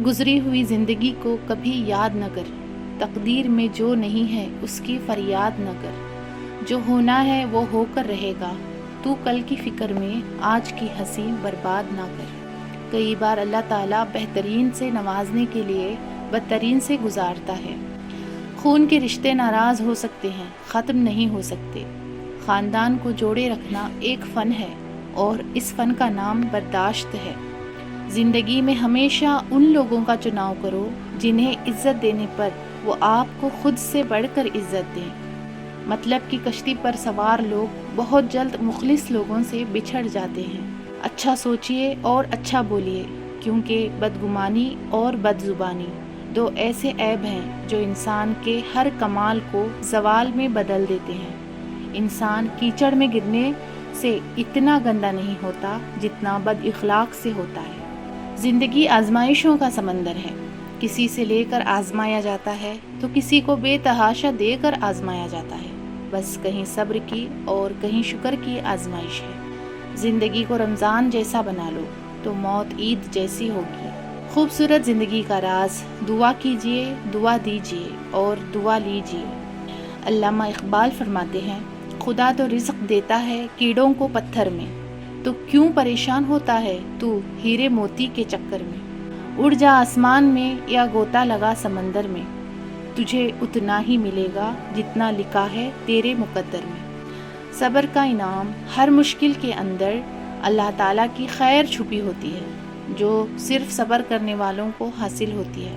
گزری ہوئی زندگی کو کبھی یاد نہ کر، تقدیر میں جو نہیں ہے اس کی فریاد نہ کر، جو ہونا ہے وہ ہو کر رہے گا، تو کل کی فکر میں آج کی ہنسی برباد نہ کر۔ کئی بار اللہ تعالیٰ بہترین سے نوازنے کے لیے بدترین سے گزارتا ہے۔ خون کے رشتے ناراض ہو سکتے ہیں، ختم نہیں ہو سکتے۔ خاندان کو جوڑے رکھنا ایک فن ہے اور اس فن کا نام برداشت ہے۔ زندگی میں ہمیشہ ان لوگوں کا چناؤ کرو جنہیں عزت دینے پر وہ آپ کو خود سے بڑھ کر عزت دیں۔ مطلب کی کشتی پر سوار لوگ بہت جلد مخلص لوگوں سے بچھڑ جاتے ہیں۔ اچھا سوچئے اور اچھا بولیے، کیونکہ بدگمانی اور بد زبانی دو ایسے عیب ہیں جو انسان کے ہر کمال کو زوال میں بدل دیتے ہیں۔ انسان کیچڑ میں گرنے سے اتنا گندا نہیں ہوتا جتنا بد اخلاق سے ہوتا ہے۔ زندگی آزمائشوں کا سمندر ہے، کسی سے لے کر آزمایا جاتا ہے تو کسی کو بے تحاشا دے کر آزمایا جاتا ہے۔ بس کہیں صبر کی اور کہیں شکر کی آزمائش ہے۔ زندگی کو رمضان جیسا بنا لو تو موت عید جیسی ہوگی۔ خوبصورت زندگی کا راز، دعا کیجئے، دعا دیجئے اور دعا لیجئے۔ علامہ اقبال فرماتے ہیں، خدا تو رزق دیتا ہے کیڑوں کو پتھر میں، تو کیوں پریشان ہوتا ہے تو ہیرے موتی کے چکر میں۔ اڑ جا آسمان میں یا غوطہ لگا سمندر میں، تجھے اتنا ہی ملے گا جتنا لکھا ہے تیرے مقدر میں۔ صبر کا انعام، ہر مشکل کے اندر اللہ تعالیٰ کی خیر چھپی ہوتی ہے جو صرف صبر کرنے والوں کو حاصل ہوتی ہے۔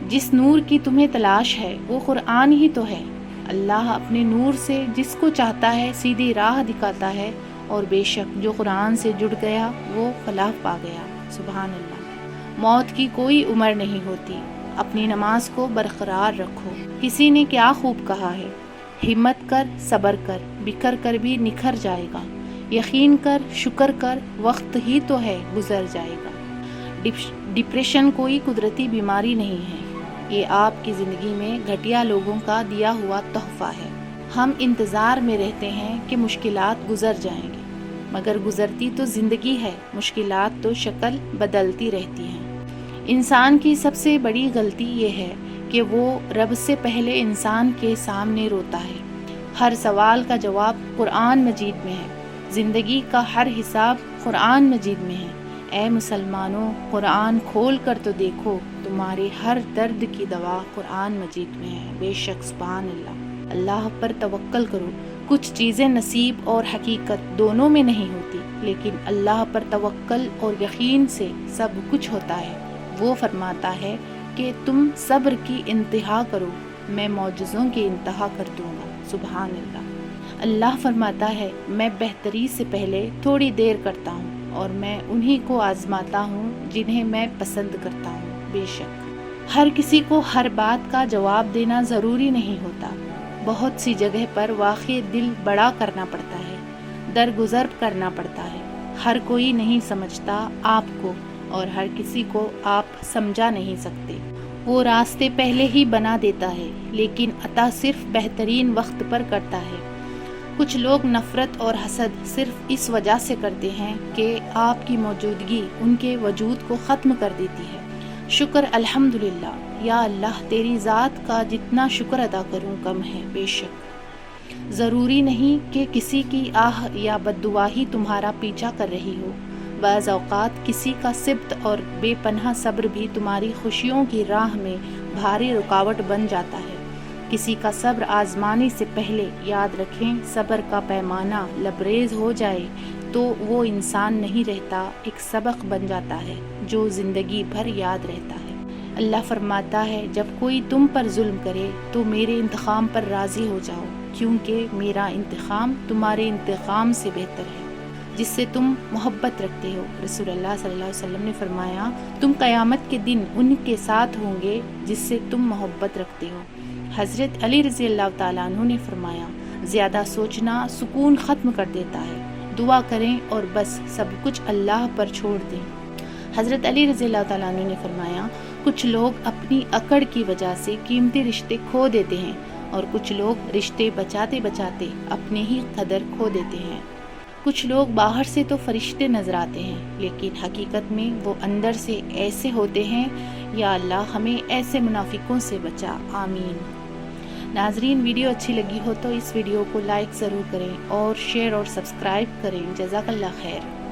جس نور کی تمہیں تلاش ہے وہ قرآن ہی تو ہے۔ اللہ اپنے نور سے جس کو چاہتا ہے سیدھی راہ دکھاتا ہے، اور بے شک جو قرآن سے جڑ گیا وہ فلاح پا گیا۔ سبحان اللہ۔ موت کی کوئی عمر نہیں ہوتی، اپنی نماز کو برقرار رکھو۔ کسی نے کیا خوب کہا ہے، ہمت کر، صبر کر، بکھر کر بھی نکھر جائے گا، یقین کر، شکر کر، وقت ہی تو ہے گزر جائے گا۔ ڈپریشن کوئی قدرتی بیماری نہیں ہے، یہ آپ کی زندگی میں گھٹیا لوگوں کا دیا ہوا تحفہ ہے۔ ہم انتظار میں رہتے ہیں کہ مشکلات گزر جائیں گی، مگر گزرتی تو زندگی ہے، مشکلات تو شکل بدلتی رہتی ہیں۔ انسان کی سب سے بڑی غلطی یہ ہے کہ وہ رب سے پہلے انسان کے سامنے روتا ہے۔ ہر سوال کا جواب قرآن مجید میں ہے، زندگی کا ہر حساب قرآن مجید میں ہے۔ اے مسلمانوں، قرآن کھول کر تو دیکھو، تمہارے ہر درد کی دوا قرآن مجید میں ہے۔ بے شک سبحان اللہ۔ اللہ پر توکل کرو۔ کچھ چیزیں نصیب اور حقیقت دونوں میں نہیں ہوتی، لیکن اللہ پر توکل اور یقین سے سب کچھ ہوتا ہے۔ وہ فرماتا ہے کہ تم صبر کی انتہا کرو، میں معجزوں کی انتہا کر دوں گا۔ سبحان اللہ۔ اللہ فرماتا ہے، میں بہتری سے پہلے تھوڑی دیر کرتا ہوں اور میں انہی کو آزماتا ہوں جنہیں میں پسند کرتا ہوں۔ بے شک ہر کسی کو ہر بات کا جواب دینا ضروری نہیں ہوتا۔ بہت سی جگہ پر واقعی دل بڑا کرنا پڑتا ہے، درگزر کرنا پڑتا ہے۔ ہر کوئی نہیں سمجھتا آپ کو اور ہر کسی کو آپ سمجھا نہیں سکتے۔ وہ راستے پہلے ہی بنا دیتا ہے، لیکن عطا صرف بہترین وقت پر کرتا ہے۔ کچھ لوگ نفرت اور حسد صرف اس وجہ سے کرتے ہیں کہ آپ کی موجودگی ان کے وجود کو ختم کر دیتی ہے۔ شکر الحمدللہ، یا اللہ تیری ذات کا جتنا شکر ادا کروں کم ہے۔ بے شک ضروری نہیں کہ کسی کی آہ یا بددعا ہی تمہارا پیچھا کر رہی ہو، بعض اوقات کسی کا سبت اور بے پناہ صبر بھی تمہاری خوشیوں کی راہ میں بھاری رکاوٹ بن جاتا ہے۔ کسی کا صبر آزمانے سے پہلے یاد رکھیں، صبر کا پیمانہ لبریز ہو جائے تو وہ انسان نہیں رہتا، ایک سبق بن جاتا ہے جو زندگی بھر یاد رہتا ہے۔ اللہ فرماتا ہے، جب کوئی تم پر ظلم کرے تو میرے انتقام پر راضی ہو جاؤ، کیونکہ میرا انتقام تمہارے انتقام سے بہتر ہے جس سے تم محبت رکھتے ہو۔ رسول اللہ صلی اللہ علیہ وسلم نے فرمایا، تم قیامت کے دن ان کے ساتھ ہوں گے جس سے تم محبت رکھتے ہو۔ حضرت علی رضی اللہ تعالیٰ عنہ نے فرمایا، زیادہ سوچنا سکون ختم کر دیتا ہے، دعا کریں اور بس سب کچھ اللہ پر چھوڑ دیں۔ حضرت علی رضی اللہ تعالیٰ عنہ نے فرمایا، کچھ لوگ اپنی اکڑ کی وجہ سے قیمتی رشتے کھو دیتے ہیں اور کچھ لوگ رشتے بچاتے بچاتے اپنے ہی قدر کھو دیتے ہیں۔ کچھ لوگ باہر سے تو فرشتے نظر آتے ہیں، لیکن حقیقت میں وہ اندر سے ایسے ہوتے ہیں یا اللہ ہمیں ایسے منافقوں سے بچا، آمین۔ ناظرین، ویڈیو اچھی لگی ہو تو اس ویڈیو کو لائک ضرور کریں اور شیئر اور سبسکرائب کریں۔ جزاک اللہ خیر۔